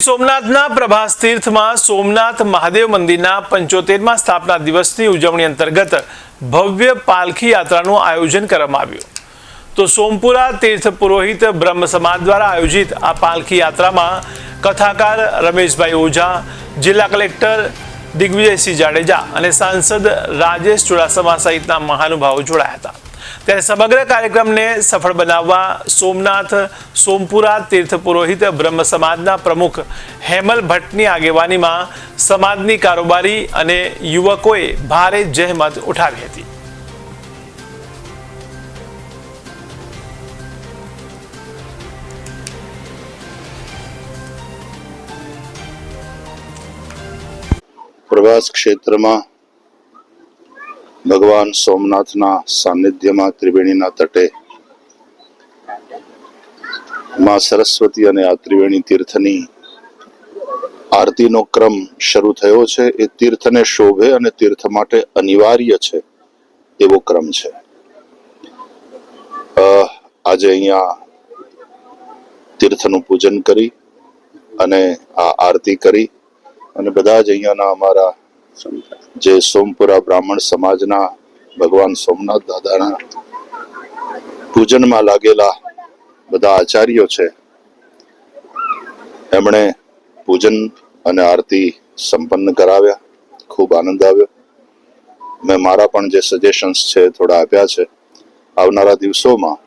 સોમનાથના પ્રભાસ તીર્થમાં સોમનાથ મહાદેવ મંદિરના 75મા સ્થાપના દિવસની ઉજવણી અંતર્ગત ભવ્ય પાલખી યાત્રાનું આયોજન કરવામાં આવ્યું। તો સોમપુરા તીર્થ પુરોહિત બ્રહ્મ સમાજ દ્વારા આયોજિત આ પાલખી યાત્રામાં કથાકાર રમેશભાઈ ઓઝા, જિલ્લા કલેક્ટર દિગ્વિજયસિંહ જાડેજા અને સાંસદ રાજેશ ચુડાસમા સહિતના મહાનુભાવો જોડાયા હતા। ત્યારે સમગ્ર કાર્યક્રમને સફળ બનાવવા સોમનાથ સોમપુરા તીર્થ પુરોહિત બ્રહ્મ સમાજના પ્રમુખ હેમલ ભટ્ટની આગેવાનીમાં સમાજની કારોબારી અને યુવકોએ ભારે જહેમત ઉઠાવી હતી। प्रवास क्षेत्र में भगवान सोमनाथना सानिध्य में त्रिवेणीना तटे मां सरस्वती अने आ त्रिवेणी तीर्थनी आरती नो क्रम शुरू थयो छे। ए तीर्थ ने शोभे अने तीर्थ माटे अनिवार्य छे एवो क्रम छे। आज अहींया तीर्थनु पूजन करी अने आ आरती करी અને બધા જ અહીંયાના અમારા જે સોમપુરા બ્રાહ્મણ સમાજના ભગવાન સોમનાથ દાદાના પૂજનમાં લાગેલા બધા આચાર્યો છે, એમણે પૂજન અને આરતી સંપન્ન કરાવ્યા। ખૂબ આનંદ આવ્યો। મેં મારા પણ જે સજેશન્સ છે થોડા આપ્યા છે। આવનારા દિવસોમાં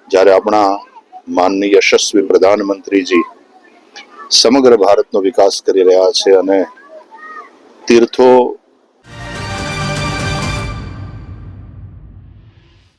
જ્યારે આપણા માનનીય યશસ્વી પ્રધાનમંત્રીજી સમગ્ર ભારતનો વિકાસ કરી રહ્યા છે અને તીર્થો